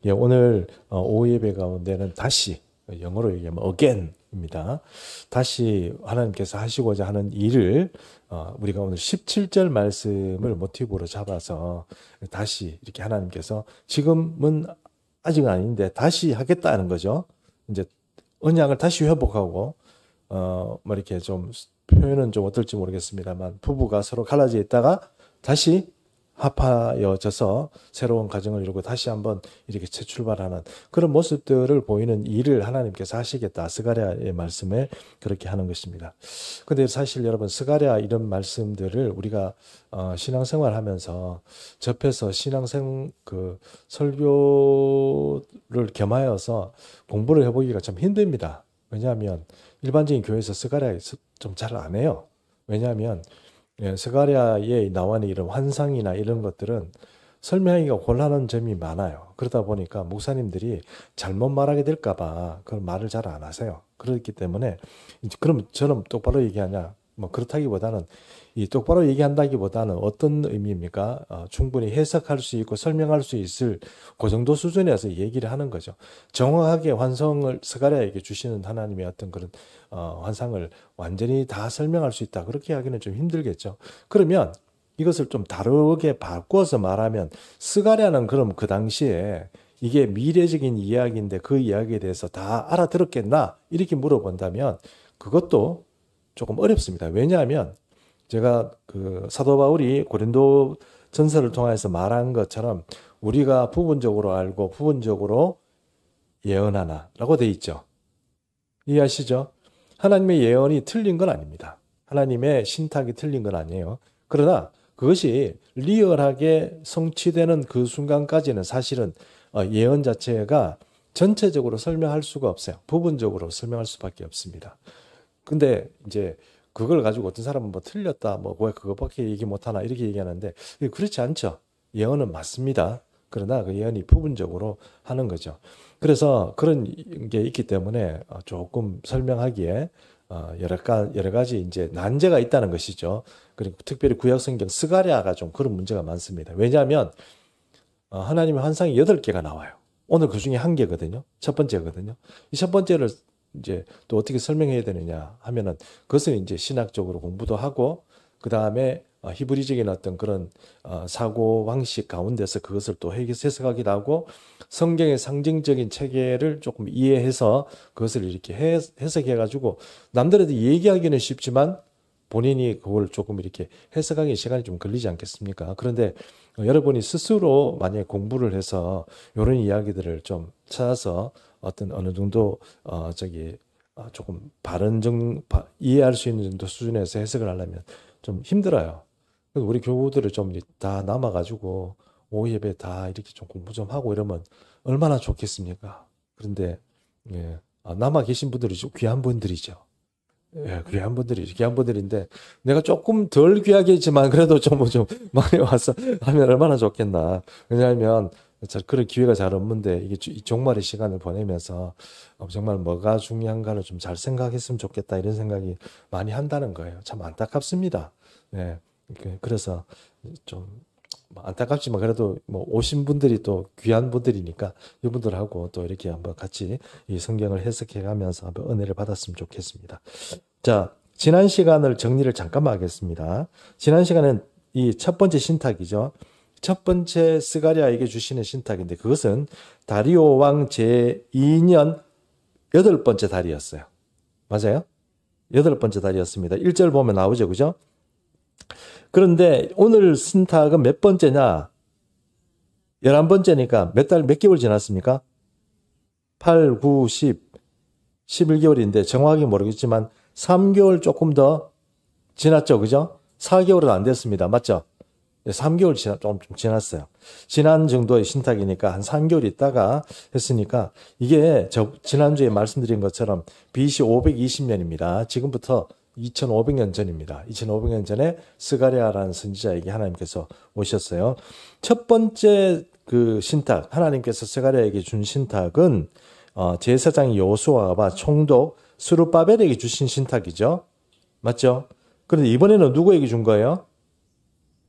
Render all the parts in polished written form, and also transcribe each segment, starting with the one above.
예, 오늘 오후 예배 가운데는 다시 영어로 얘기하면 again입니다. 다시 하나님께서 하시고자 하는 일을 우리가 오늘 17절 말씀을 모티브로 잡아서 다시 이렇게 하나님께서 지금은 아직은 아닌데 다시 하겠다는 거죠. 이제 언약을 다시 회복하고 뭐 이렇게 좀 표현은 좀 어떨지 모르겠습니다만 부부가 서로 갈라져 있다가 다시 합하여져서 새로운 가정을 이루고 다시 한번 이렇게 재출발하는 그런 모습들을 보이는 일을 하나님께서 하시겠다. 스가랴의 말씀에 그렇게 하는 것입니다. 근데 사실 여러분 스가랴 이런 말씀들을 우리가 신앙생활 하면서 접해서 설교를 겸하여서 공부를 해보기가 참 힘듭니다. 왜냐하면 일반적인 교회에서 스가랴 좀 잘 안 해요. 왜냐하면 스가랴에 나오는 이런 환상이나 이런 것들은 설명하기가 곤란한 점이 많아요. 그러다 보니까 목사님들이 잘못 말하게 될까봐 그런 말을 잘 안 하세요. 그렇기 때문에 그럼 저는 똑바로 얘기하냐? 뭐 그렇다기보다는 이 똑바로 얘기한다기보다는 어떤 의미입니까? 충분히 해석할 수 있고 설명할 수 있을 그 정도 수준에서 얘기를 하는 거죠. 정확하게 환상을 스가랴에게 주시는 하나님의 어떤 그런 환상을 완전히 다 설명할 수 있다. 그렇게 하기는 좀 힘들겠죠. 그러면 이것을 좀 다르게 바꿔서 말하면 스가랴는 그럼 그 당시에 이게 미래적인 이야기인데 그 이야기에 대해서 다 알아들었겠나? 이렇게 물어본다면 그것도 조금 어렵습니다. 왜냐하면 제가 그 사도 바울이 고린도 전서를 통해서 말한 것처럼 우리가 부분적으로 알고 부분적으로 예언하나라고 돼 있죠. 이해하시죠? 하나님의 예언이 틀린 건 아닙니다. 하나님의 신탁이 틀린 건 아니에요. 그러나 그것이 리얼하게 성취되는 그 순간까지는 사실은 예언 자체가 전체적으로 설명할 수가 없어요. 부분적으로 설명할 수밖에 없습니다. 근데 이제 그걸 가지고 어떤 사람은 뭐 틀렸다, 뭐 왜 그것밖에 얘기 못하나 이렇게 얘기하는데 그렇지 않죠. 예언은 맞습니다. 그러나 그 예언이 부분적으로 하는 거죠. 그래서 그런 게 있기 때문에 조금 설명하기에 여러 가지 이제 난제가 있다는 것이죠. 그리고 특별히 구약성경 스가랴가 좀 그런 문제가 많습니다. 왜냐하면 하나님의 환상이 8개가 나와요. 오늘 그 중에 1개거든요. 첫 번째거든요. 이 첫 번째를 이제 또 어떻게 설명해야 되느냐 하면은 그것은 이제 신학적으로 공부도 하고 그 다음에 히브리적인 어떤 그런 사고 방식 가운데서 그것을 또 해석하기도 하고 성경의 상징적인 체계를 조금 이해해서 그것을 이렇게 해석해 가지고 남들한테 얘기하기는 쉽지만 본인이 그걸 조금 이렇게 해석하기 시간이 좀 걸리지 않겠습니까? 그런데 여러분이 스스로 만약에 공부를 해서 이런 이야기들을 좀 찾아서 어떤 어느 정도 조금 이해할 수 있는 정도 수준에서 해석을 하려면 좀 힘들어요. 우리 교우들을 좀 다 남아가지고 오후 예배 다 이렇게 좀 공부 좀 하고 이러면 얼마나 좋겠습니까? 그런데 남아 계신 분들이 좀 귀한 분들이죠. 귀한 분들인데 내가 조금 덜 귀하겠지만 그래도 좀 많이 와서 하면 얼마나 좋겠나. 왜냐하면 그런 기회가 잘 없는데 이게 이 종말의 시간을 보내면서 정말 뭐가 중요한가를 좀 잘 생각했으면 좋겠다 이런 생각이 많이 한다는 거예요. 참 안타깝습니다. 네. 그래서 좀 안타깝지만 그래도 뭐 오신 분들이 또 귀한 분들이니까 이분들하고 또 이렇게 한번 같이 이 성경을 해석해 가면서 한번 은혜를 받았으면 좋겠습니다. 자, 지난 시간을 정리를 잠깐만 하겠습니다. 지난 시간은 이 첫 번째 신탁이죠. 첫 번째 스가랴에게 주시는 신탁인데 그것은 다리오 왕 제2년 8번째 달이었어요. 맞아요? 8번째 달이었습니다. 1절 보면 나오죠. 그죠? 그런데 오늘 신탁은 몇 번째냐? 11번째니까 몇 개월 지났습니까? 8, 9, 10, 11개월인데 정확하게 모르겠지만 3개월 조금 더 지났죠. 그죠? 4개월은 안 됐습니다. 맞죠? 3개월 좀 지났어요. 지난 정도의 신탁이니까 한 3개월 있다가 했으니까 이게 지난주에 말씀드린 것처럼 BC 520년입니다. 지금부터 2500년 전입니다. 2500년 전에 스가랴라는 선지자에게 하나님께서 오셨어요. 첫 번째 그 신탁, 하나님께서 스가랴에게 준 신탁은 제사장 여호수아가 총독 스룹바벨에게 주신 신탁이죠. 맞죠? 그런데 이번에는 누구에게 준 거예요?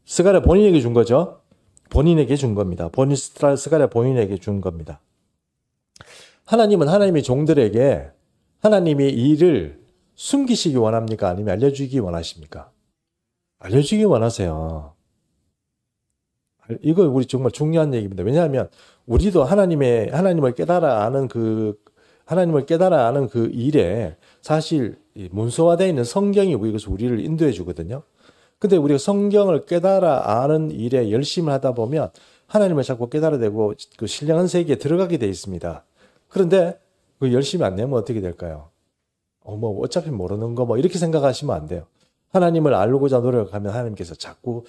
스가랴 본인에게 준 거죠. 본인에게 준 겁니다. 스가랴 본인에게 준 겁니다. 하나님은 하나님의 종들에게 하나님의 일을 숨기시기 원합니까? 아니면 알려주기 원하십니까? 알려주기 원하세요. 이거 우리 정말 중요한 얘기입니다. 왜냐하면 우리도 하나님을 깨달아 아는 하나님을 깨달아 아는 그 일에 사실 문서화되어 있는 성경이 이것을 우리를 인도해 주거든요. 근데 우리가 성경을 깨달아 아는 일에 열심을 하다 보면 하나님을 자꾸 깨달아내고 그 신령한 세계에 들어가게 돼 있습니다. 그런데 그 열심히 안 내면 어떻게 될까요? 뭐 어차피 모르는 거 뭐 이렇게 생각하시면 안 돼요. 하나님을 알고자 노력하면 하나님께서 자꾸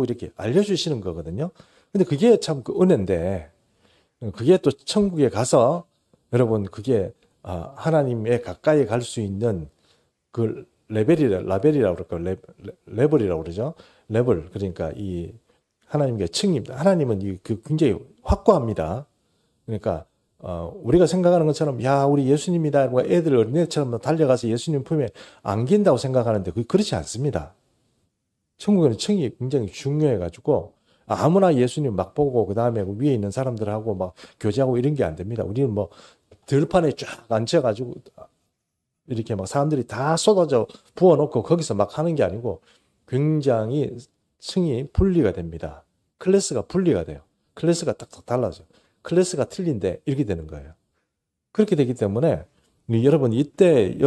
이렇게 알려주시는 거거든요. 근데 그게 참 그 은혜인데, 그게 또 천국에 가서 여러분 그게 하나님에 가까이 갈 수 있는 그 라벨이라고 그럴까요? 레벨이라고 그러죠. 레벨. 그러니까 이 하나님의 층입니다. 하나님은 굉장히 확고합니다. 그러니까 우리가 생각하는 것처럼 야 우리 예수님이다 뭐 애들 어린애처럼 달려가서 예수님 품에 안긴다고 생각하는데 그렇지 않습니다. 천국에는 층이 굉장히 중요해가지고 아무나 예수님 막 보고 그 다음에 위에 있는 사람들하고 막 교제하고 이런 게 안 됩니다. 우리는 뭐 들판에 쫙 앉혀가지고 이렇게 막 사람들이 다 쏟아져 부어놓고 거기서 막 하는 게 아니고 굉장히 층이 분리가 됩니다. 클래스가 분리가 돼요. 클래스가 딱딱 달라져요. 클래스가 틀린데 이렇게 되는 거예요. 그렇게 되기 때문에 여러분 이때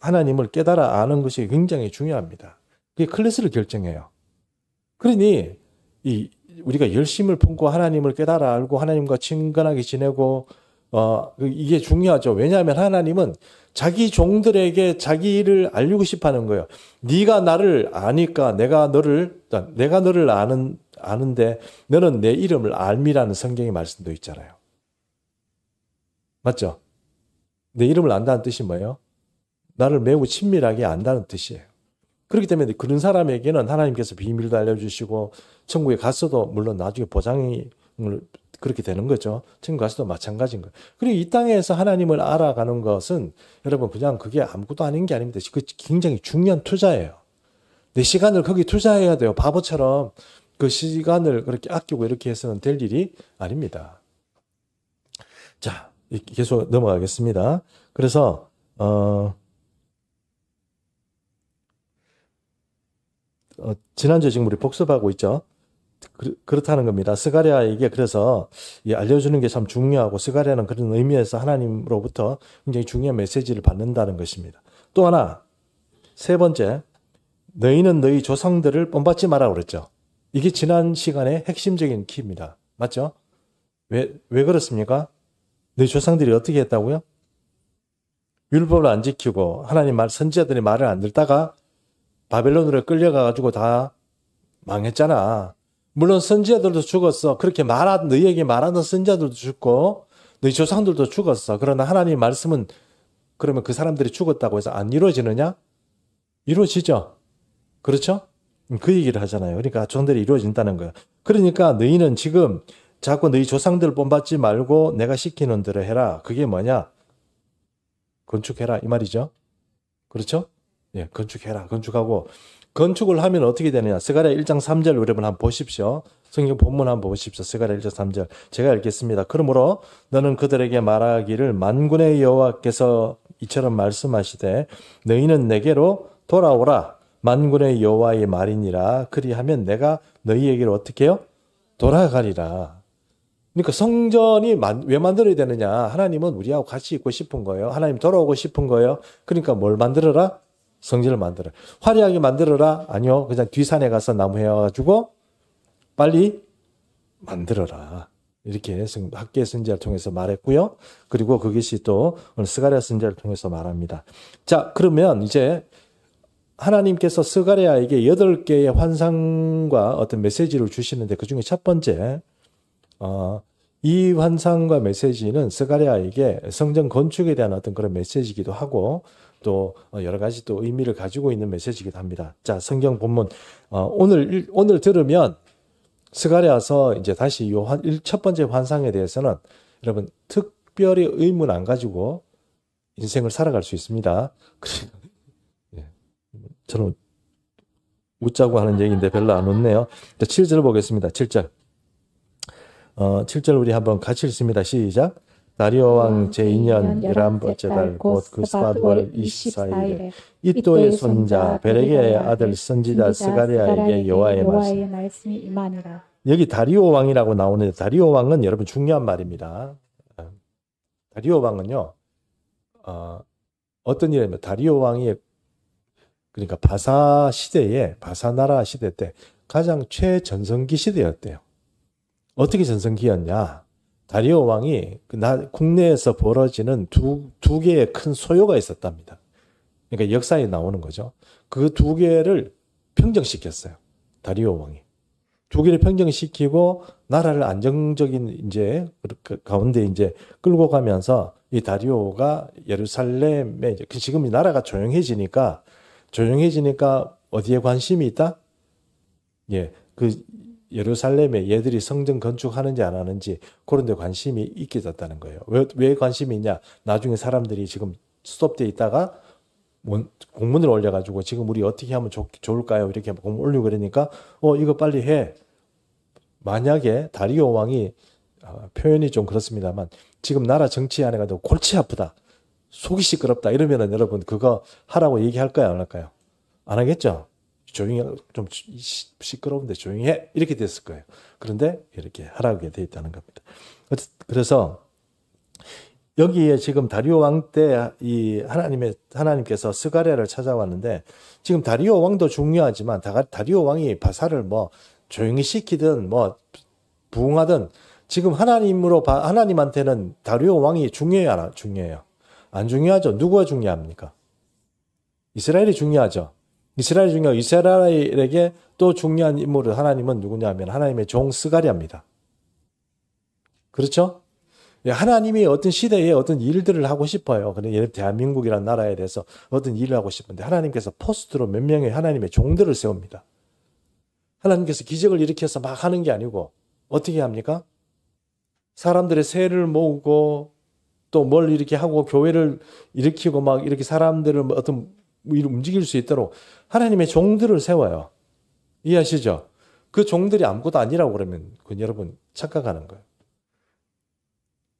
하나님을 깨달아 아는 것이 굉장히 중요합니다. 그게 클래스를 결정해요. 그러니 우리가 열심을 품고 하나님을 깨달아 알고 하나님과 친근하게 지내고 이게 중요하죠. 왜냐하면 하나님은 자기 종들에게 자기 일을 알리고 싶어 하는 거예요. 네가 나를 아니까 내가 너를 아는데 너는 내 이름을 알미라는 성경의 말씀도 있잖아요. 맞죠? 내 이름을 안다는 뜻이 뭐예요? 나를 매우 친밀하게 안다는 뜻이에요. 그렇기 때문에 그런 사람에게는 하나님께서 비밀도 알려주시고 천국에 갔어도 물론 나중에 보장을 그렇게 되는 거죠. 천국 가서도 마찬가지인 거예요. 그리고 이 땅에서 하나님을 알아가는 것은 여러분 그냥 그게 아무것도 아닌 게 아닙니다. 그 굉장히 중요한 투자예요. 내 시간을 거기 투자해야 돼요. 바보처럼 그 시간을 그렇게 아끼고 이렇게 해서는 될 일이 아닙니다. 자, 계속 넘어가겠습니다. 그래서 지난주에 지금 우리 복습하고 있죠. 그렇다는 겁니다. 스가랴에게 그래서 알려주는 게 참 중요하고 스가랴는 그런 의미에서 하나님으로부터 굉장히 중요한 메시지를 받는다는 것입니다. 또 하나 세 번째, 너희는 너희 조상들을 본받지 마라 그랬죠. 이게 지난 시간의 핵심적인 키입니다. 맞죠? 왜 그렇습니까? 너희 조상들이 어떻게 했다고요? 율법을 안 지키고 하나님 선지자들의 말을 안 듣다가 바벨론으로 끌려가가지고 다 망했잖아. 물론 선지자들도 죽었어. 그렇게 너희에게 말하는 선지자들도 죽고 너희 조상들도 죽었어. 그러나 하나님의 말씀은 그러면 그 사람들이 죽었다고 해서 안 이루어지느냐? 이루어지죠. 그렇죠? 그 얘기를 하잖아요. 그러니까 조상들이 이루어진다는 거예요. 그러니까 너희는 지금 자꾸 너희 조상들을 본받지 말고 내가 시키는 대로 해라. 그게 뭐냐? 건축해라 이 말이죠. 그렇죠? 예, 건축해라. 건축하고 건축을 하면 어떻게 되느냐? 스가랴 1장 3절 여러분 한번 보십시오. 성경 본문 한번 보십시오. 스가랴 1장 3절. 제가 읽겠습니다. 그러므로 너는 그들에게 말하기를 만군의 여호와께서 이처럼 말씀하시되 너희는 내게로 돌아오라. 만군의 여호와의 말이니라. 그리하면 내가 너희에게로 어떻게 해요? 돌아가리라. 그러니까 성전이 왜 만들어야 되느냐? 하나님은 우리하고 같이 있고 싶은 거예요. 하나님 돌아오고 싶은 거예요. 그러니까 뭘 만들어라? 성전을 만들어라. 화려하게 만들어라? 아니요. 그냥 뒷산에 가서 나무 해와가지고 빨리 만들어라. 이렇게 학계 선지자를 통해서 말했고요. 그리고 그것이 또 오늘 스가랴 선지자를 통해서 말합니다. 자, 그러면 이제 하나님께서 스가랴에게 8개의 환상과 어떤 메시지를 주시는데 그중에 첫 번째 이 환상과 메시지는 스가랴에게 성전 건축에 대한 어떤 그런 메시지이기도 하고 또 여러 가지 또 의미를 가지고 있는 메시지이기도 합니다. 자, 성경 본문 오늘 들으면 스가랴서 이제 다시 첫 번째 환상에 대해서는 여러분 특별히 의문 안 가지고 인생을 살아갈 수 있습니다. 저는 웃자고 하는 얘기인데 별로 안 웃네요. 7절 보겠습니다. 7절. 7절 우리 한번 같이 읽습니다. 시작. 다리오 왕 제2년 11번째 달 곧 그스바월 24일에 이또의 손자 베레게의 아들 선지자 스가랴에게 여호와의 말씀이 임하니라. 여기 다리오 왕이라고 나오는데 다리오 왕은 여러분 중요한 말입니다. 다리오 왕은요. 어떤 일이냐면 다리오 왕이 그러니까 바사 시대에 바사 나라 시대 때 가장 최전성기 시대였대요. 어떻게 전성기였냐? 다리오 왕이 국내에서 벌어지는 두 개의 큰 소요가 있었답니다. 그러니까 역사에 나오는 거죠. 그 두 개를 평정시켰어요. 다리오 왕이. 두 개를 평정시키고 나라를 안정적인 이제 가운데 이제 끌고 가면서 이 다리오가 예루살렘에 지금 이 나라가 조용해지니까 어디에 관심이 있다? 예, 그 예루살렘에 얘들이 성전 건축하는지 안 하는지 그런 데 관심이 있게 됐다는 거예요. 왜 관심이 있냐? 나중에 사람들이 지금 스톱돼 있다가 공문을 올려가지고 지금 우리 어떻게 하면 좋을까요? 이렇게 공문 올리고 그러니까 이거 빨리 해. 만약에 다리오 왕이 표현이 좀 그렇습니다만 지금 나라 정치 안에 가도 골치 아프다. 속이 시끄럽다. 이러면은 여러분 그거 하라고 얘기할까요? 안 할까요? 안 하겠죠? 조용히 좀 시끄러운데 조용히 해. 이렇게 됐을 거예요. 그런데 이렇게 하라고 돼 있다는 겁니다. 그래서 여기에 지금 다리오 왕 때 이 하나님께서 스가랴를 찾아왔는데 지금 다리오 왕도 중요하지만 다리오 왕이 바사를 뭐 조용히 시키든 뭐 부흥하든 지금 하나님한테는 다리오 왕이 중요해요, 안 중요해요? 안 중요하죠. 누구가 중요합니까? 이스라엘이 중요하죠. 이스라엘이 중요하고 이스라엘에게 또 중요한 인물은 하나님은 누구냐면 하나님의 종 스가랴입니다. 그렇죠? 하나님이 어떤 시대에 어떤 일들을 하고 싶어요. 근데 대한민국이라는 나라에 대해서 어떤 일을 하고 싶은데 하나님께서 포스트로 몇 명의 하나님의 종들을 세웁니다. 하나님께서 기적을 일으켜서 막 하는 게 아니고 어떻게 합니까? 사람들의 세를 모으고 또 뭘 이렇게 하고 교회를 일으키고 막 이렇게 사람들을 어떤 일을 움직일 수 있도록 하나님의 종들을 세워요. 이해하시죠? 그 종들이 아무것도 아니라고 그러면 그건 여러분 착각하는 거예요.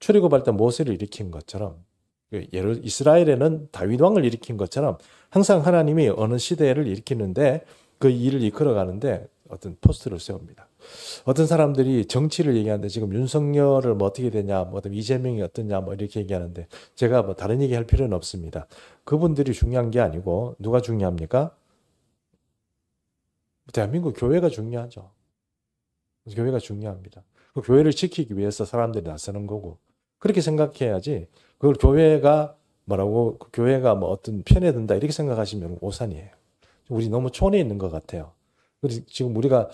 출애굽할 때 모세를 일으킨 것처럼 이스라엘에는 다윗 왕을 일으킨 것처럼 항상 하나님이 어느 시대를 일으키는데 그 일을 이끌어가는데 어떤 포스트를 세웁니다. 어떤 사람들이 정치를 얘기하는데 지금 윤석열을 뭐 어떻게 되냐, 뭐 이재명이 어떠냐, 뭐 이렇게 얘기하는데 제가 뭐 다른 얘기 할 필요는 없습니다. 그분들이 중요한 게 아니고 누가 중요합니까? 대한민국 교회가 중요하죠. 교회가 중요합니다. 그 교회를 지키기 위해서 사람들이 나서는 거고 그렇게 생각해야지 그걸 교회가 뭐라고 교회가 뭐 어떤 편에 든다 이렇게 생각하시면 오산이에요. 우리 너무 촌에 있는 것 같아요. 그래서 지금 우리가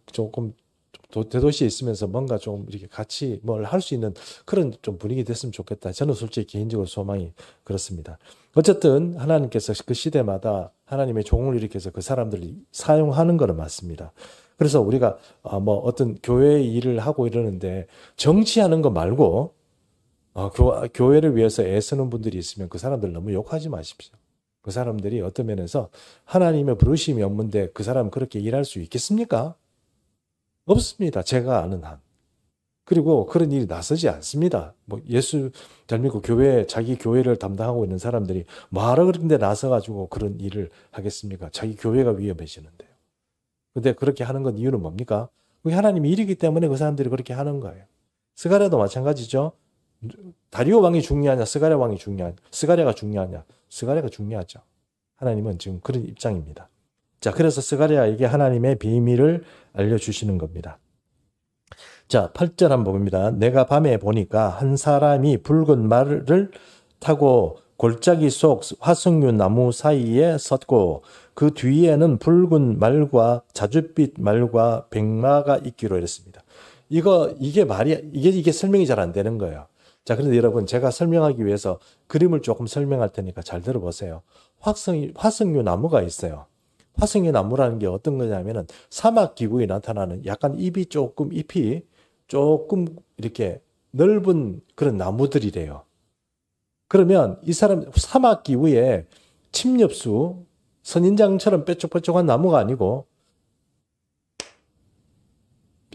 조금 대도시에 있으면서 뭔가 좀 이렇게 같이 뭘 할 수 있는 그런 좀 분위기 됐으면 좋겠다. 저는 솔직히 개인적으로 소망이 그렇습니다. 어쨌든 하나님께서 그 시대마다 하나님의 종을 일으켜서 그 사람들을 사용하는 거는 맞습니다. 그래서 우리가 뭐 어떤 교회 일을 하고 이러는데 정치하는 거 말고 교회를 위해서 애쓰는 분들이 있으면 그 사람들 너무 욕하지 마십시오. 그 사람들이 어떤 면에서 하나님의 부르심이 없는데 그 사람은 그렇게 일할 수 있겠습니까? 없습니다. 제가 아는 한. 그리고 그런 일이 나서지 않습니다. 뭐 예수 잘 믿고 자기 교회를 담당하고 있는 사람들이 뭐하러 그런데 나서가지고 그런 일을 하겠습니까? 자기 교회가 위험해지는데요. 근데 그렇게 하는 건 이유는 뭡니까? 그게 하나님의 일이기 때문에 그 사람들이 그렇게 하는 거예요. 스가랴도 마찬가지죠. 다리오 왕이 중요하냐, 스가랴 왕이 중요하냐, 스가랴가 중요하냐, 스가랴가 중요하죠. 하나님은 지금 그런 입장입니다. 자, 그래서 스가랴에게 하나님의 비밀을 알려주시는 겁니다. 자, 8절 한번 봅니다. 내가 밤에 보니까 한 사람이 붉은 말을 타고 골짜기 속 화석류 나무 사이에 섰고 그 뒤에는 붉은 말과 자줏빛 말과 백마가 있기로 이랬습니다. 이게 설명이 잘 안 되는 거예요. 자, 그런데 여러분 제가 설명하기 위해서 그림을 조금 설명할 테니까 잘 들어보세요. 화석류 나무가 있어요. 화석류 나무라는 게 어떤 거냐면은 사막 기후에 나타나는 약간 잎이 조금 이렇게 넓은 그런 나무들이래요. 그러면 이 사람 사막 기후에 침엽수 선인장처럼 뾰족뾰족한 나무가 아니고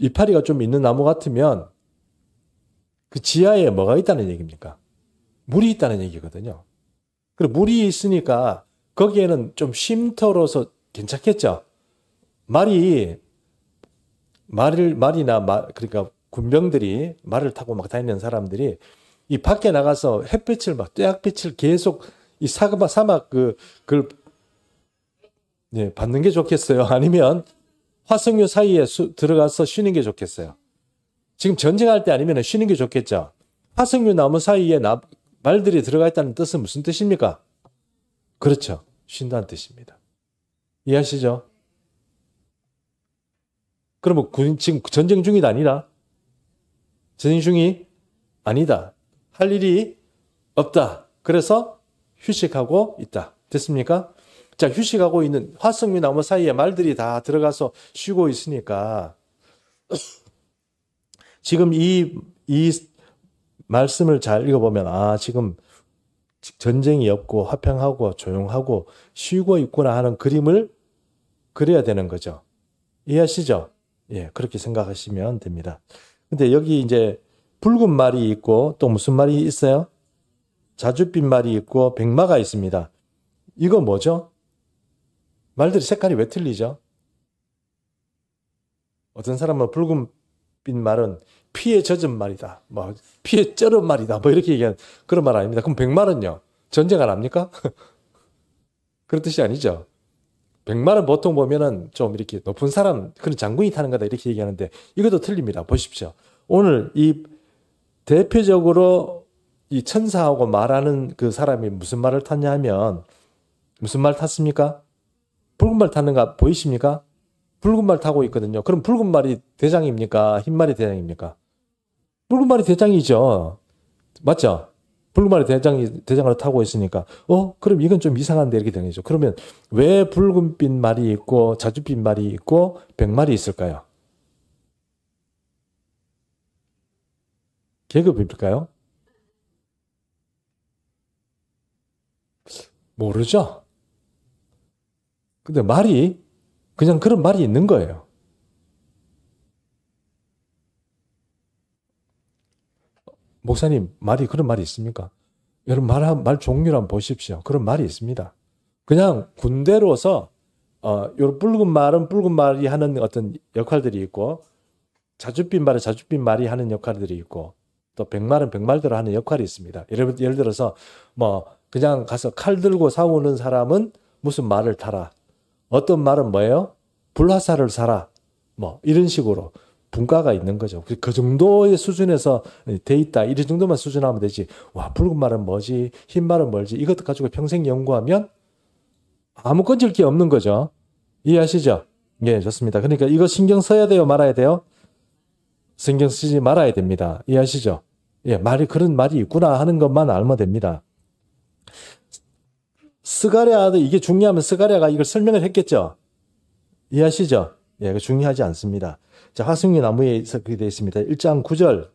이파리가 좀 있는 나무 같으면 그 지하에 뭐가 있다는 얘기입니까? 물이 있다는 얘기거든요. 그리고 물이 있으니까 거기에는 좀 쉼터로서 괜찮겠죠. 그러니까 군병들이 말을 타고 막 다니는 사람들이 이 밖에 나가서 햇빛을 막 떼약빛을 계속 이 사막 그걸 예, 받는 게 좋겠어요. 아니면 화석류 사이에 들어가서 쉬는 게 좋겠어요. 지금 전쟁할 때 아니면 쉬는 게 좋겠죠. 화석류 나무 사이에 말들이 들어가 있다는 뜻은 무슨 뜻입니까? 그렇죠. 쉰다는 뜻입니다. 이해하시죠? 그러면 지금 전쟁 중이다 아니다? 전쟁 중이 아니다. 할 일이 없다. 그래서 휴식하고 있다. 됐습니까? 자, 휴식하고 있는 화석류 나무 사이에 말들이 다 들어가서 쉬고 있으니까 지금 이 말씀을 잘 읽어보면 지금 전쟁이 없고 화평하고 조용하고 쉬고 있구나 하는 그림을 그려야 되는 거죠. 이해하시죠? 예, 그렇게 생각하시면 됩니다. 근데 여기 이제 붉은 말이 있고 또 무슨 말이 있어요? 자줏빛 말이 있고 백마가 있습니다. 이거 뭐죠? 말들이 색깔이 왜 틀리죠? 어떤 사람은 붉은빛 말은 피에 젖은 말이다. 뭐 피에 쩔은 말이다. 뭐 이렇게 얘기하는 그런 말 아닙니다. 그럼 백말은요? 전쟁 안 합니까? 그런 뜻이 아니죠. 백말은 보통 보면은 좀 이렇게 높은 사람, 그런 장군이 타는 거다 이렇게 얘기하는데 이것도 틀립니다. 보십시오. 오늘 이 대표적으로 이 천사하고 말하는 그 사람이 무슨 말을 탔냐 하면 무슨 말 탔습니까? 붉은 말 타는 거 보이십니까? 붉은 말 타고 있거든요. 그럼 붉은 말이 대장입니까? 흰 말이 대장입니까? 붉은 말이 대장이죠. 맞죠? 붉은 말이 대장으로 타고 있으니까 그럼 이건 좀 이상한데 이렇게 되는 거죠. 그러면 왜 붉은빛 말이 있고 자줏빛 말이 있고 백말이 있을까요? 계급일까요? 모르죠. 근데 그냥 그런 말이 있는 거예요. 목사님, 그런 말이 있습니까? 여러분, 말 종류를 한번 보십시오. 그런 말이 있습니다. 그냥 군대로서, 요 붉은 말이 하는 어떤 역할들이 있고, 자줏빛 말이 하는 역할들이 있고, 또 백말은 백말대로 하는 역할이 있습니다. 예를 들어서, 그냥 가서 칼 들고 싸우는 사람은 무슨 말을 타라. 어떤 말은 뭐예요? 불화살을 사라. 이런 식으로. 분과가 있는 거죠. 그 정도의 수준에서 돼 있다. 이 정도만 수준하면 되지. 와, 붉은 말은 뭐지? 흰 말은 뭐지? 이것도 가지고 평생 연구하면 아무 건질 게 없는 거죠. 이해하시죠? 예, 좋습니다. 그러니까 이거 신경 써야 돼요? 말아야 돼요? 신경 쓰지 말아야 됩니다. 이해하시죠? 예, 그런 말이 있구나 하는 것만 알면 됩니다. 스가랴도 이게 중요하면 스가랴가 이걸 설명을 했겠죠? 이해하시죠? 예, 중요하지 않습니다. 자, 화석류 나무에 그렇게 되어 있습니다. 1장 9절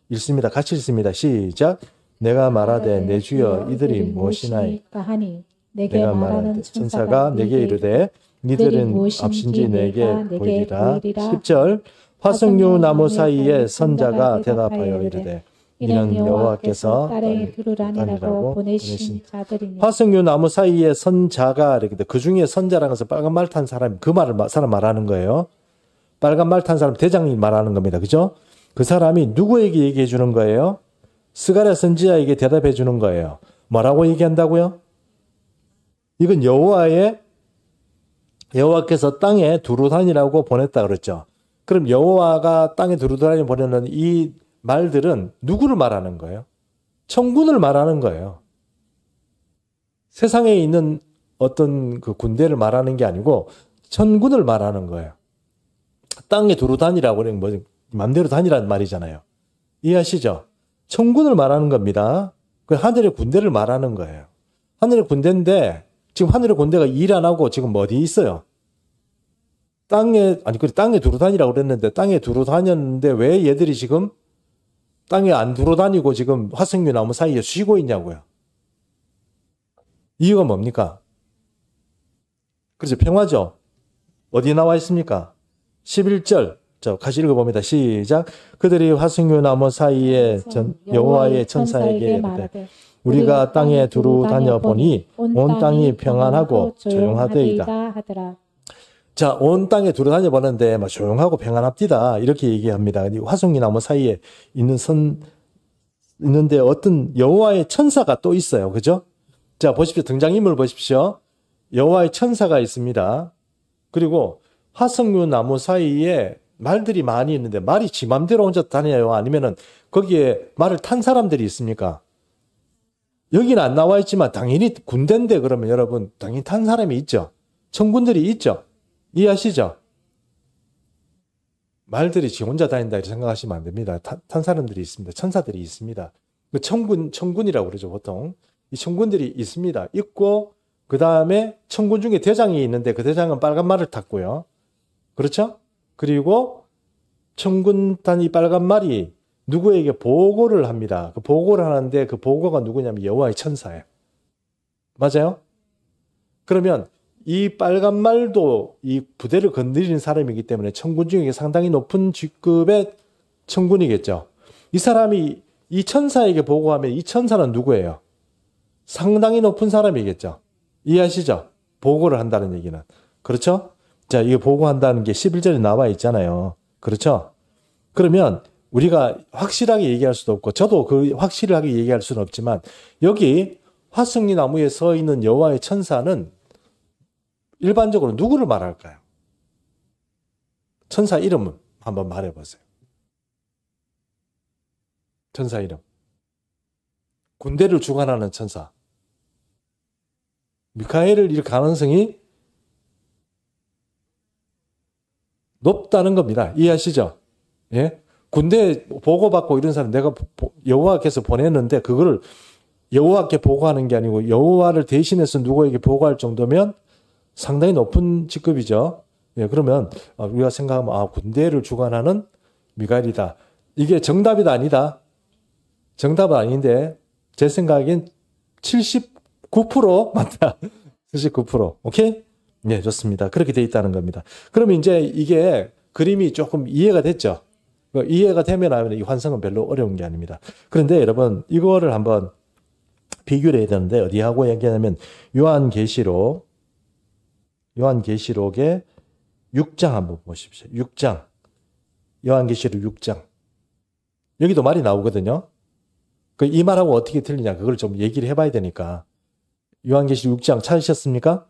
읽습니다. 같이 읽습니다. 시작. 내가 말하되 내 주여 이들이 무엇이나이까 하니 내가 말하는 천사가 내게 이르되 니들은 무엇인지 내게 보이리라. 10절 화석류 나무 사이에 선자가 대답하여 이르되 이는 여호와께서 땅에 두루다니라고 보내신 자들이니. 화석류 나무 사이에 선자가 이렇게 그 중에 선자라는 것은 빨간 말 탄 사람 사람 말하는 거예요. 빨간 말 탄 사람 대장이 말하는 겁니다. 그죠? 그 사람이 누구에게 얘기해 주는 거예요? 스가랴 선지자에게 대답해 주는 거예요. 뭐라고 얘기한다고요? 이건 여호와께서 땅에 두루다니라고 보냈다 그랬죠. 그럼 여호와가 땅에 두루다니 보내는 이 말들은 누구를 말하는 거예요? 천군을 말하는 거예요. 세상에 있는 어떤 그 군대를 말하는 게 아니고 천군을 말하는 거예요. 땅에 두루 다니라고 그러면 뭐 맘대로 다니라는 말이잖아요. 이해하시죠? 천군을 말하는 겁니다. 그 하늘의 군대를 말하는 거예요. 하늘의 군대인데 지금 하늘의 군대가 일 안 하고 지금 어디 있어요? 땅에 두루 다니라고 그랬는데 땅에 두루 다녔는데 왜 얘들이 지금 땅에 안 두루 다니고 지금 화석류 나무 사이에 쉬고 있냐고요. 이유가 뭡니까? 그래서 평화죠. 어디 나와 있습니까? 11절 자, 같이 읽어봅니다. 시작. 그들이 화석류 나무 사이에 여호와의 천사에게 이르되 우리가 땅에 두루 다녀보니 온 땅이 평안하고 조용하되이다. 자, 온 땅에 두루 다녀보는데 막 조용하고 평안합디다. 이렇게 얘기합니다. 화석류 나무 사이에 있는데 어떤 여호와의 천사가 또 있어요. 그죠? 자, 보십시오. 등장인물 보십시오. 여호와의 천사가 있습니다. 그리고 화석류 나무 사이에 말들이 많이 있는데 말이 지 맘대로 혼자 다녀요? 아니면은 거기에 말을 탄 사람들이 있습니까? 여기는 안 나와 있지만 당연히 군대인데 그러면 여러분 당연히 탄 사람이 있죠. 천군들이 있죠. 이해하시죠? 말들이 지 혼자 다닌다 이렇게 생각하시면 안 됩니다. 탄 사람들이 있습니다. 천사들이 있습니다. 천군이라고 그러죠 보통. 이 천군들이 있습니다. 있고 그 다음에 천군 중에 대장이 있는데 그 대장은 빨간 말을 탔고요. 그렇죠? 그리고 천군단 이 빨간 말이 누구에게 보고를 합니다. 그 보고를 하는데 그 보고가 누구냐면 여호와의 천사예요. 맞아요? 그러면 이 빨간 말도 이 부대를 건드리는 사람이기 때문에 천군 중에 상당히 높은 직급의 천군이겠죠. 이 사람이 이 천사에게 보고하면 이 천사는 누구예요? 상당히 높은 사람이겠죠. 이해하시죠? 보고를 한다는 얘기는. 그렇죠? 자, 이거 보고한다는 게 11절에 나와 있잖아요. 그렇죠? 그러면 우리가 확실하게 얘기할 수도 없고 저도 그 확실하게 얘기할 수는 없지만 여기 화석류 나무에 서 있는 여호와의 천사는 일반적으로 누구를 말할까요? 천사 이름은 한번 말해보세요. 천사 이름. 군대를 주관하는 천사. 미카엘을 일 가능성이 높다는 겁니다. 이해하시죠? 예? 군대 보고받고 이런 사람 내가 여호와께서 보냈는데 그거를 여호와께 보고하는 게 아니고 여호와를 대신해서 누구에게 보고할 정도면 상당히 높은 직급이죠. 예, 그러면 우리가 생각하면 군대를 주관하는 미가엘이다. 이게 정답이다 아니다. 정답은 아닌데 제 생각엔 79% 맞다. 79%. 오케이? 네, 좋습니다. 그렇게 돼 있다는 겁니다. 그러면 이제 이게 그림이 조금 이해가 됐죠? 이해가 되면 이 환성은 별로 어려운 게 아닙니다. 그런데 여러분 이거를 한번 비교를 해야 되는데 어디하고 얘기하냐면 요한계시록의 6장 한번 보십시오. 6장. 요한계시록 6장. 여기도 말이 나오거든요. 이 말하고 어떻게 틀리냐 그걸 좀 얘기를 해봐야 되니까. 요한계시록 6장 찾으셨습니까?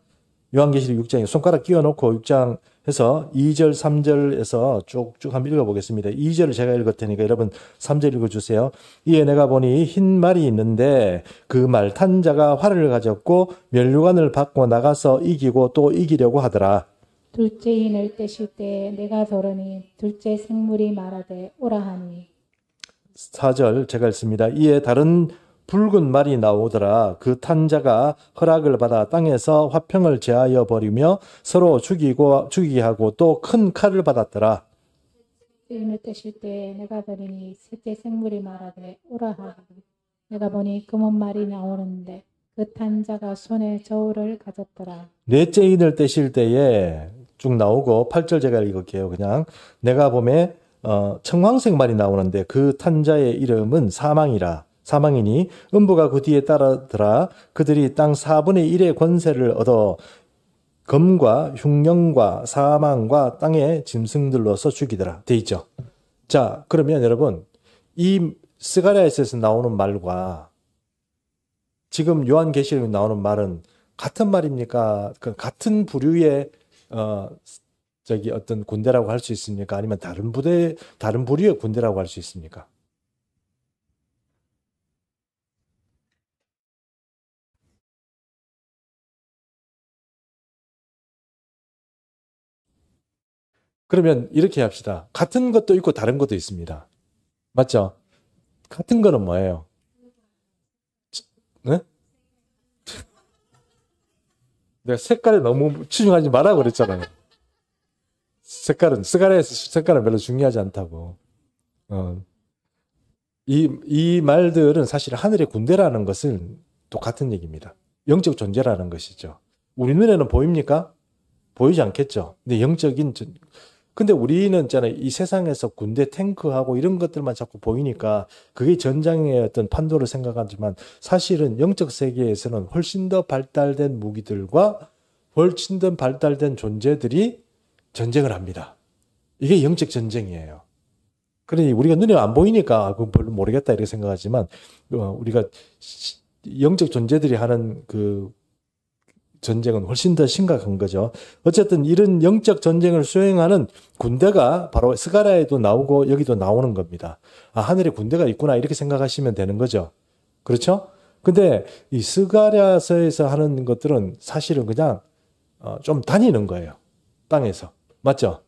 요한계시록 6장에 손가락 끼워놓고 6장 해서 2절, 3절에서 쭉쭉 한번 읽어보겠습니다. 2절을 제가 읽을 테니까 여러분 3절 읽어주세요. 이에 내가 보니 흰 말이 있는데 그 말 탄 자가 활을 가졌고 면류관을 받고 나가서 이기고 또 이기려고 하더라. 둘째 인을 떼실 때 내가 들으니 둘째 생물이 말하되 오라 하니. 4절 제가 읽습니다. 이에 다른 붉은 말이 나오더라. 그 탄 자가 허락을 받아 땅에서 화평을 제하여 버리며 서로 죽이게 하고 또 큰 칼을 받았더라. 인을 떼실 때 내가 들으니 셋째 생물이 말하되 오라 하니. 내가 보니 검은 말이 나오는데 그 탄 자가 손에 저울을 가졌더라. 넷째 인을 떼실 때에 쭉 나오고 8절 제가 읽을게요. 그냥 내가 보매 청황색 말이 나오는데 그 탄 자의 이름은 사망이니 음부가 그 뒤에 따르더라. 그들이 땅 4분의 1의 권세를 얻어 검과 흉령과 사망과 땅의 짐승들로서 죽이더라. 돼 있죠. 자, 그러면 여러분 이 스가랴에서 나오는 말과 지금 요한계시록에 나오는 말은 같은 말입니까? 같은 부류의 어떤 군대라고 할 수 있습니까? 아니면 다른 부류의 군대라고 할 수 있습니까? 그러면 이렇게 합시다. 같은 것도 있고 다른 것도 있습니다. 맞죠? 같은 거는 뭐예요? 네? 내가 색깔에 너무 치중하지 말라고 그랬잖아요. 스가랴에서 색깔은 별로 중요하지 않다고. 이 말들은 사실 하늘의 군대라는 것은 똑같은 얘기입니다. 영적 존재라는 것이죠. 우리 눈에는 보입니까? 보이지 않겠죠. 근데 영적인 근데 우리는 있잖아요. 이 세상에서 군대 탱크하고 이런 것들만 자꾸 보이니까 그게 전장의 어떤 판도를 생각하지만 사실은 영적 세계에서는 훨씬 더 발달된 무기들과 훨씬 더 발달된 존재들이 전쟁을 합니다. 이게 영적 전쟁이에요. 그러니 우리가 눈에 안 보이니까 그건 별로 모르겠다 이렇게 생각하지만 우리가 영적 존재들이 하는 그 전쟁은 훨씬 더 심각한 거죠. 어쨌든 이런 영적 전쟁을 수행하는 군대가 바로 스가랴에도 나오고 여기도 나오는 겁니다. 아, 하늘에 군대가 있구나 이렇게 생각하시면 되는 거죠. 그렇죠? 근데 이 스가랴서에서 하는 것들은 사실은 그냥 좀 다니는 거예요. 땅에서. 맞죠?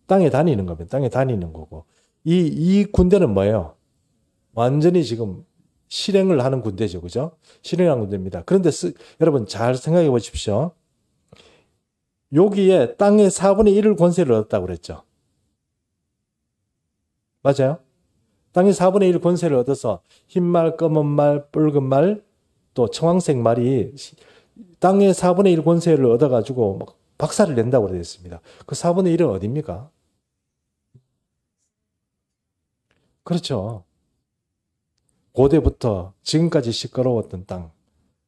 땅에 다니는 겁니다. 땅에 다니는 거고. 이 군대는 뭐예요? 완전히 지금 실행을 하는 군대죠. 그죠? 실행하는 군대입니다. 그런데 여러분 잘 생각해 보십시오. 여기에 땅의 4분의 1을 권세를 얻었다고 그랬죠. 맞아요? 땅의 4분의 1 권세를 얻어서 흰 말, 검은 말, 붉은 말, 또 청황색 말이 땅의 4분의 1 권세를 얻어가지고 막 박살을 낸다고 되어 있습니다. 그 4분의 1은 어디입니까? 그렇죠. 고대부터 지금까지 시끄러웠던 땅,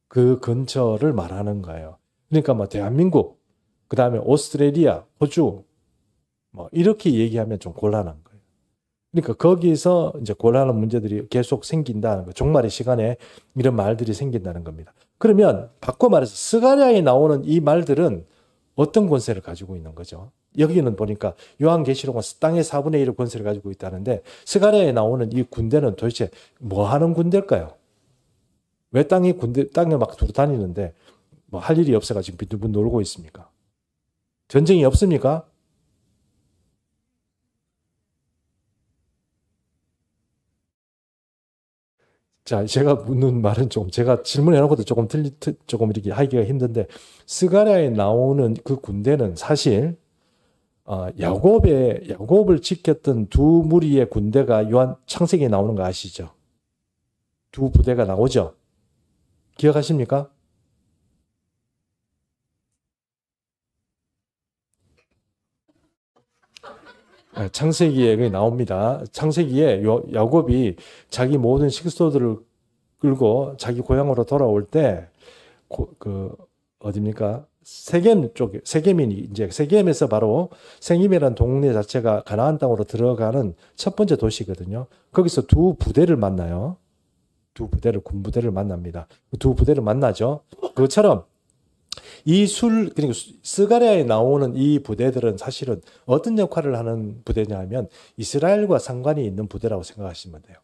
그 근처를 말하는 거예요. 그러니까 뭐 대한민국, 그 다음에 오스트레일리아, 호주, 뭐 이렇게 얘기하면 좀 곤란한 거예요. 그러니까 거기서 이제 곤란한 문제들이 계속 생긴다는 거, 종말의 시간에 이런 말들이 생긴다는 겁니다. 그러면 바꿔 말해서 스가랴에 나오는 이 말들은 어떤 권세를 가지고 있는 거죠? 여기는 보니까 요한계시록은 땅의 4분의 1의 권세를 가지고 있다는데 스가랴에 나오는 이 군대는 도대체 뭐 하는 군대일까요? 왜 땅에 막 돌아다니는데 뭐 할 일이 없어가지고 빈둥빈둥 놀고 있습니까? 전쟁이 없습니까? 자, 제가 묻는 말은 제가 질문해놓고도 조금 이렇게 하기가 힘든데, 스가랴에 나오는 그 군대는 사실, 야곱을 지켰던 두 무리의 군대가 요한 창세기에 나오는 거 아시죠? 두 부대가 나오죠? 기억하십니까? 창세기에 나옵니다. 창세기에 야곱이 자기 모든 식소들을 끌고 자기 고향으로 돌아올 때, 어딥니까? 세겜에서 바로 세겜이라는 동네 자체가 가나안 땅으로 들어가는 첫 번째 도시거든요. 거기서 두 부대를 만나요. 군부대를 만납니다. 두 부대를 만나죠. 그것처럼 그러니까 스가랴에 나오는 이 부대들은 사실은 어떤 역할을 하는 부대냐 하면 이스라엘과 상관이 있는 부대라고 생각하시면 돼요.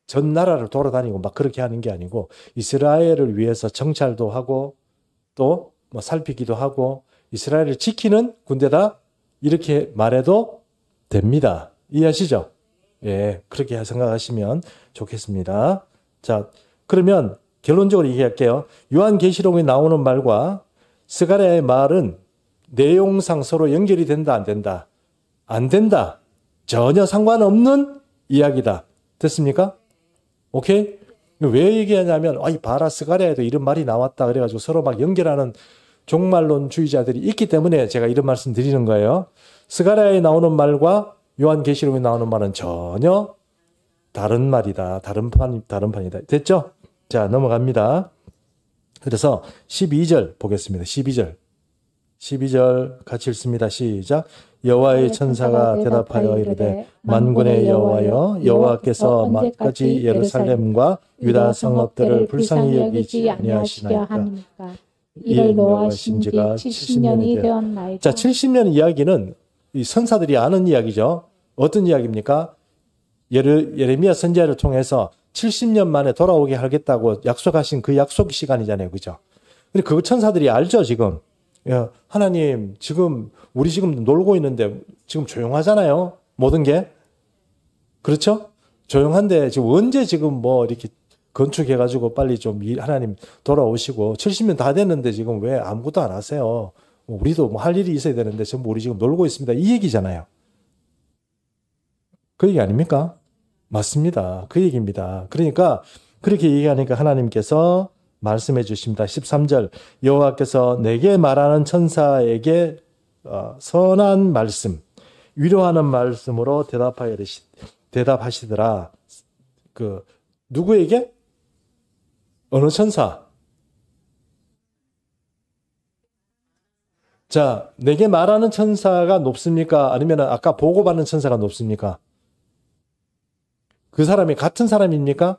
전 나라를 돌아다니고 막 그렇게 하는 게 아니고 이스라엘을 위해서 정찰도 하고 또 뭐 살피기도 하고 이스라엘을 지키는 군대다 이렇게 말해도 됩니다. 이해하시죠? 예, 그렇게 생각하시면 좋겠습니다. 자, 그러면 결론적으로 얘기할게요. 요한계시록에 나오는 말과 스가랴의 말은 내용상 서로 연결이 된다, 안 된다? 안 된다. 전혀 상관없는 이야기다. 됐습니까? 오케이? 왜 얘기하냐면, 봐라, 스가랴에도 이런 말이 나왔다. 그래가지고 서로 막 연결하는 종말론주의자들이 있기 때문에 제가 이런 말씀 드리는 거예요. 스가랴에 나오는 말과 요한계시록에 나오는 말은 전혀 다른 말이다. 다른 판이다. 됐죠? 자, 넘어갑니다. 그래서 12절 보겠습니다. 12절 같이 읽습니다. 시작. 여호와의 천사가 대답하여 이르되 만군의 여호와여 여호와께서 언제까지 예루살렘과 유다 성읍들을 불쌍히 여기지 아니하시나이까. 이를 노하신 지가 70년이 되었나이다. 자, 70년 이야기는 이 선사들이 아는 이야기죠. 어떤 이야기입니까? 예레미야 선지자를 통해서 70년 만에 돌아오게 하겠다고 약속하신 그 약속 시간이잖아요. 그죠? 근데 그 천사들이 알죠, 지금. 야, 하나님, 우리 지금 놀고 있는데 지금 조용하잖아요. 모든 게. 그렇죠? 조용한데 지금 언제 지금 뭐 이렇게 건축해가지고 빨리 좀 하나님 돌아오시고 70년 다 됐는데 지금 왜 아무것도 안 하세요? 우리도 뭐 할 일이 있어야 되는데 전부 우리 지금 놀고 있습니다. 이 얘기잖아요. 그 얘기 아닙니까? 맞습니다. 그 얘기입니다. 그러니까 그렇게 얘기하니까 하나님께서 말씀해 주십니다. 13절 여호와께서 내게 말하는 천사에게 선한 말씀 위로하는 말씀으로 대답하시더라. 누구에게? 어느 천사? 자, 내게 말하는 천사가 높습니까? 아니면 아까 보고받는 천사가 높습니까? 그 사람이 같은 사람입니까?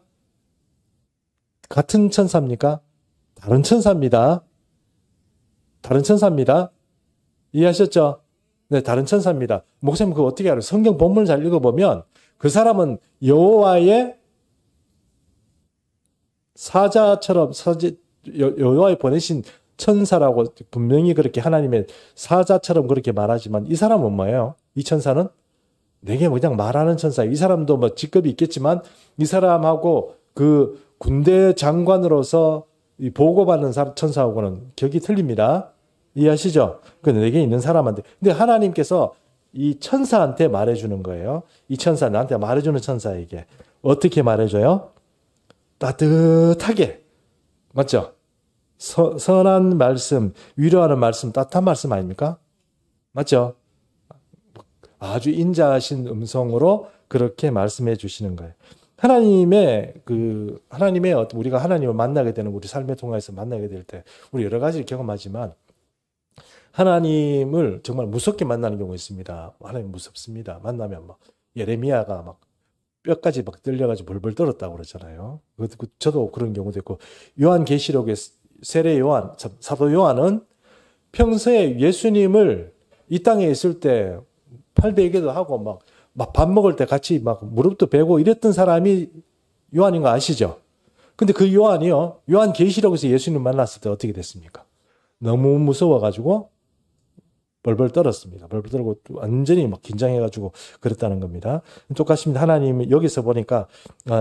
같은 천사입니까? 다른 천사입니다. 다른 천사입니다. 이해하셨죠? 네, 다른 천사입니다. 목사님 그거 어떻게 알아요? 성경 본문을 잘 읽어보면 그 사람은 여호와의 사자처럼 여호와의 보내신 천사라고 분명히 그렇게 하나님의 사자처럼 그렇게 말하지만 이 사람은 뭐예요? 이 천사는 내게 그냥 말하는 천사예요. 이 사람도 뭐 직급이 있겠지만 이 사람하고 그 군대 장관으로서 이 보고받는 천사하고는 격이 틀립니다. 이해하시죠? 그 내게 있는 사람한테. 근데 하나님께서 이 천사한테 말해주는 거예요. 이 천사, 나한테 말해주는 천사에게. 어떻게 말해줘요? 따뜻하게. 맞죠? 선한 말씀, 위로하는 말씀, 따뜻한 말씀 아닙니까? 맞죠? 아주 인자하신 음성으로 그렇게 말씀해 주시는 거예요. 우리가 하나님을 만나게 되는 우리 삶의 통해서 만나게 될 때, 우리 여러 가지를 경험하지만, 하나님을 정말 무섭게 만나는 경우가 있습니다. 하나님 무섭습니다. 만나면 예레미야가 뼈까지 떨려가지고 벌벌 떨었다고 그러잖아요. 저도 그런 경우도 있고, 요한계시록의 세례 요한, 사도 요한은 평소에 예수님을 이 땅에 있을 때 팔베개도 하고 밥 먹을 때 같이 무릎도 베고 이랬던 사람이 요한인 거 아시죠? 근데 그 요한이요, 요한계시록에서 예수님 만났을 때 어떻게 됐습니까? 너무 무서워가지고 벌벌 떨었습니다. 벌벌 떨고 완전히 긴장해가지고 그랬다는 겁니다. 똑같습니다. 하나님 여기서 보니까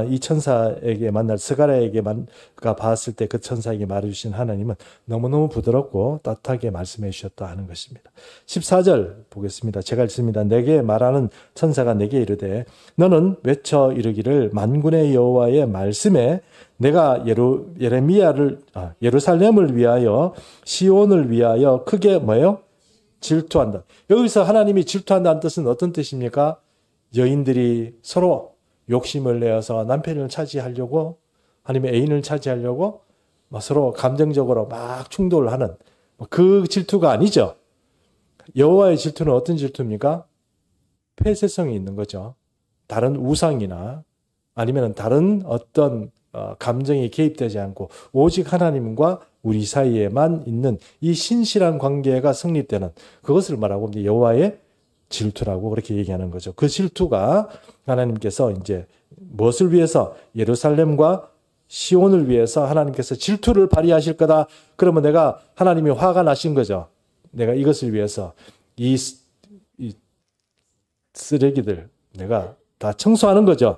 이 천사에게 스가랴에게가 봤을 때 그 천사에게 말해주신 하나님은 너무너무 부드럽고 따뜻하게 말씀해 주셨다 하는 것입니다. 14절 보겠습니다. 제가 읽습니다. 내게 말하는 천사가 내게 이르되 너는 외쳐 이르기를 만군의 여호와의 말씀에 내가 예루살렘을 위하여 시온을 위하여 크게 뭐예요? 질투한다. 여기서 하나님이 질투한다는 뜻은 어떤 뜻입니까? 여인들이 서로 욕심을 내어서 남편을 차지하려고 아니면 애인을 차지하려고 서로 감정적으로 충돌을 하는 그 질투가 아니죠. 여호와의 질투는 어떤 질투입니까? 폐쇄성이 있는 거죠. 다른 우상이나 아니면 다른 어떤 감정이 개입되지 않고 오직 하나님과 우리 사이에만 있는 이 신실한 관계가 성립되는 그것을 말하고 여호와의 질투라고 그렇게 얘기하는 거죠. 그 질투가 하나님께서 이제 무엇을 위해서 예루살렘과 시온을 위해서 하나님께서 질투를 발휘하실 거다. 그러면 하나님이 화가 나신 거죠. 내가 이것을 위해서 이 쓰레기들 내가 다 청소하는 거죠.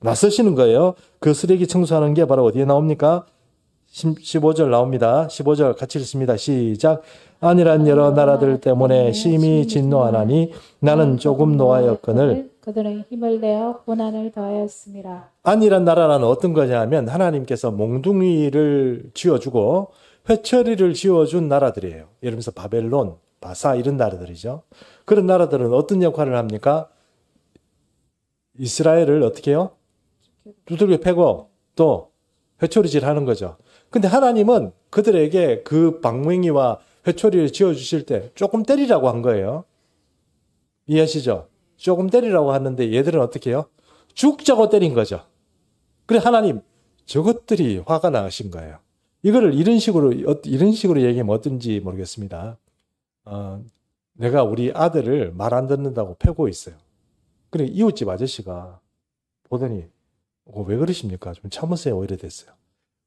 나서시는 거예요. 그 쓰레기 청소하는 게 바로 어디에 나옵니까? 15절 나옵니다. 15절 같이 읽습니다. 시작. 아니란 여러 나라들 때문에 심히 진노하나니 나는 조금 노하였거늘 그들은 힘을 내어 고난을 더하였습니다. 아니란 나라는 어떤 거냐면 하나님께서 몽둥이를 쥐어주고 회초리를 쥐어준 나라들이에요. 예를 들어서 바벨론, 바사 이런 나라들이죠. 그런 나라들은 어떤 역할을 합니까? 이스라엘을 어떻게 해요? 두들겨 패고 또 회초리질 하는 거죠. 근데 하나님은 그들에게 그 방맹이와 회초리를 쥐어주실 때 조금 때리라고 한 거예요. 이해하시죠? 조금 때리라고 하는데 얘들은 어떻게 해요? 죽자고 때린 거죠. 그래 하나님 저것들이 화가 나신 거예요. 이거를 이런 식으로 얘기하면 어떤지 모르겠습니다. 내가 우리 아들을 말 안 듣는다고 패고 있어요. 그래 이웃집 아저씨가 보더니 왜 그러십니까? 좀 참으세요. 이래 됐어요.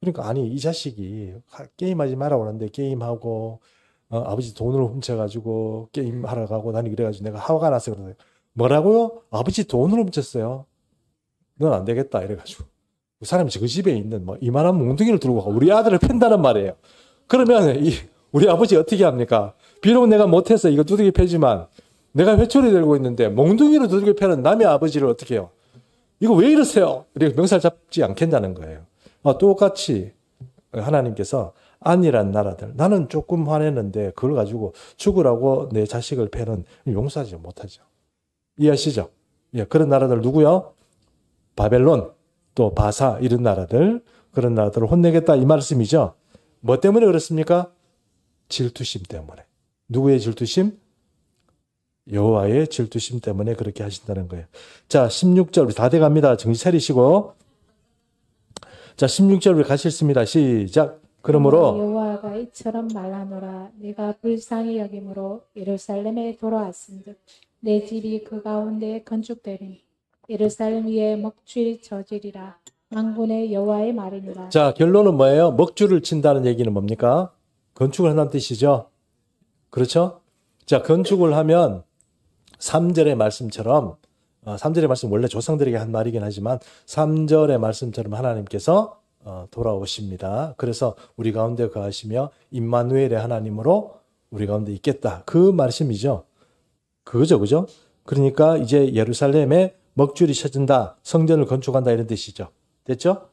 그러니까 아니 이 자식이 게임하지 말라고 하는데 게임하고 아버지 돈을 훔쳐가지고 게임하러 가고 나니 그래가지고 내가 화가 나서 그러세요. 뭐라고요? 아버지 돈을 훔쳤어요. 넌 안 되겠다 이래가지고 그 사람이 그 집에 있는 이만한 몽둥이를 들고 가고 우리 아들을 팬다는 말이에요. 그러면 우리 아버지 어떻게 합니까? 비록 내가 못해서 이거 두들겨 패지만 내가 회초리 들고 있는데 몽둥이로 두들겨 패는 남의 아버지를 어떻게 해요? 이거 왜 이러세요? 이렇게 명살 잡지 않겠다는 거예요. 똑같이 하나님께서 아니란 나라들 나는 조금 화냈는데 그걸 가지고 죽으라고 내 자식을 패는 용서하지 못하죠. 이해하시죠? 예, 그런 나라들 누구요? 바벨론, 또 바사 이런 나라들, 그런 나라들을 혼내겠다 이 말씀이죠. 뭐 때문에 그렇습니까? 질투심 때문에. 누구의 질투심? 여호와의 질투심 때문에 그렇게 하신다는 거예요. 자, 16절 우리 다 돼갑니다. 정신 차리시고. 자, 16절 우리 같이 읽습니다. 시작. 그러므로 여호와가 이처럼 말하노라. 네가 불쌍히 여김으로 예루살렘에 돌아왔은즉 내 집이 그 가운데 건축되리니 예루살렘 위에 먹줄이 저지리라. 만군의 여호와의 말이니라. 자, 결론은 뭐예요? 먹줄을 친다는 얘기는 뭡니까? 건축을 한다는 뜻이죠. 그렇죠? 자, 건축을 하면 3절의 말씀처럼 3절의 말씀 원래 조상들에게 한 말이긴 하지만 3절의 말씀처럼 하나님께서 돌아오십니다. 그래서 우리 가운데 거하시며 임마누엘의 하나님으로 우리 가운데 있겠다. 그 말씀이죠. 그거죠. 그죠? 그러니까 이제 예루살렘에 먹줄이 쳐진다. 성전을 건축한다 이런 뜻이죠. 됐죠?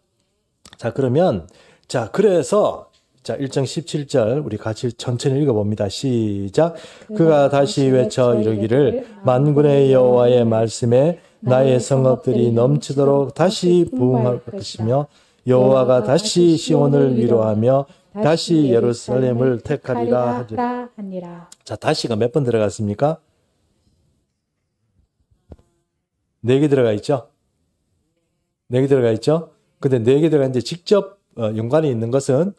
자, 그러면 자, 그래서 자, 1장 17절 우리 같이 천천히 읽어봅니다. 시작. 그가 다시 외쳐 이르기를 만군의 여호와의 말씀에 나의 성읍들이 넘치도록 다시 부흥할 것이며 여호와가 다시 시온을 위로하며 다시 예루살렘을 택하리라 하니라. 자, 다시가 몇 번 들어갔습니까? 4개 들어가 있죠? 4개 들어가 있죠? 근데 4개 들어가 있는데 직접 연관이 있는 것은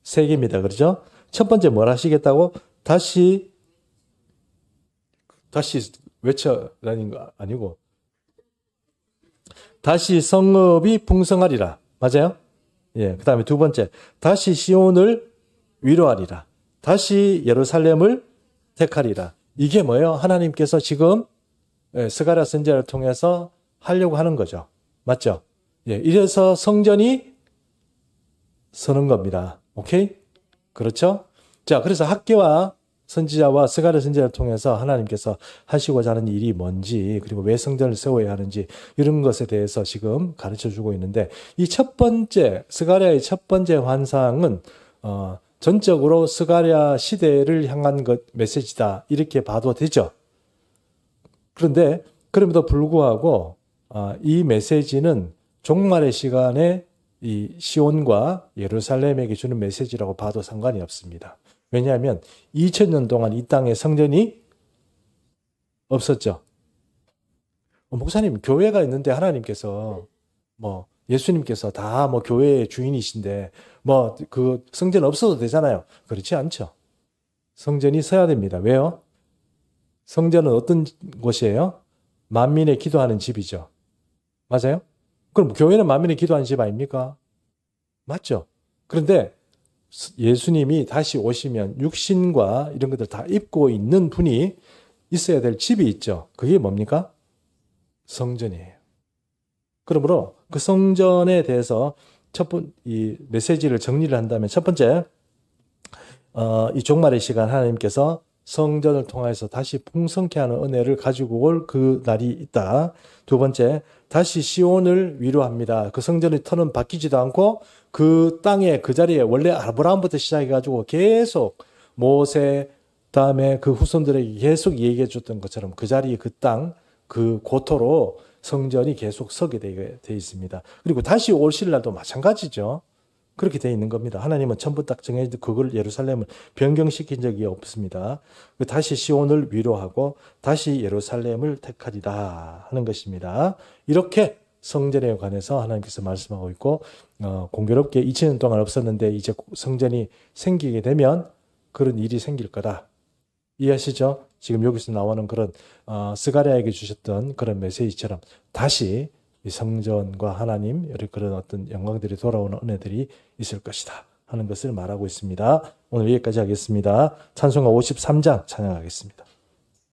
3개입니다. 그렇죠? 첫 번째 뭘 하시겠다고? 다시 외쳐라는 거 아니고 다시 성읍이 풍성하리라. 맞아요? 예. 그 다음에 두 번째 다시 시온을 위로하리라. 다시 예루살렘을 택하리라. 이게 뭐예요? 하나님께서 지금 스가랴 선지자를 통해서 하려고 하는 거죠. 맞죠? 예. 이래서 성전이 서는 겁니다. 오케이? 그렇죠? 자, 그래서 학개와 선지자와 스가랴 선지자를 통해서 하나님께서 하시고자 하는 일이 뭔지, 그리고 왜 성전을 세워야 하는지 이런 것에 대해서 지금 가르쳐주고 있는데, 이 첫 번째 스가랴의 첫 번째 환상은 전적으로 스가랴 시대를 향한 메시지다 이렇게 봐도 되죠. 그런데 그럼에도 불구하고 이 메시지는 종말의 시간에 이 시온과 예루살렘에게 주는 메시지라고 봐도 상관이 없습니다. 왜냐하면 2000년 동안 이 땅에 성전이 없었죠. 목사님, 교회가 있는데 하나님께서 예수님께서 다 교회의 주인이신데 그 성전 없어도 되잖아요. 그렇지 않죠. 성전이 서야 됩니다. 왜요? 성전은 어떤 곳이에요? 만민의 기도하는 집이죠. 맞아요? 그럼 교회는 만민의 기도하는 집 아닙니까? 맞죠? 그런데 예수님이 다시 오시면 육신과 이런 것들 다 입고 있는 분이 있어야 될 집이 있죠. 그게 뭡니까? 성전이에요. 그러므로 그 성전에 대해서 이 메시지를 정리를 한다면 첫 번째, 이 종말의 시간 하나님께서 성전을 통해서 다시 풍성케 하는 은혜를 가지고 올 그 날이 있다. 두 번째, 다시 시온을 위로합니다. 그 성전의 터는 바뀌지도 않고 그 땅에 그 자리에 원래 아브라함부터 시작해가지고 계속 모세 다음에 그 후손들에게 계속 얘기해 줬던 것처럼 그 자리 그 땅 그 고토로 성전이 계속 서게 되어 있습니다. 그리고 다시 오실 날도 마찬가지죠. 그렇게 되어 있는 겁니다. 하나님은 전부 딱 정해진 그걸 예루살렘을 변경시킨 적이 없습니다. 다시 시온을 위로하고 다시 예루살렘을 택하리라 하는 것입니다. 이렇게 성전에 관해서 하나님께서 말씀하고 있고 공교롭게 2000년 동안 없었는데 이제 성전이 생기게 되면 그런 일이 생길 거다. 이해하시죠? 지금 여기서 나오는 그런 스가랴에게 주셨던 그런 메시지처럼 다시 이 성전과 하나님 그런 어떤 영광들이 돌아오는 은혜들이 있을 것이다 하는 것을 말하고 있습니다. 오늘 여기까지 하겠습니다. 찬송가 53장 찬양하겠습니다.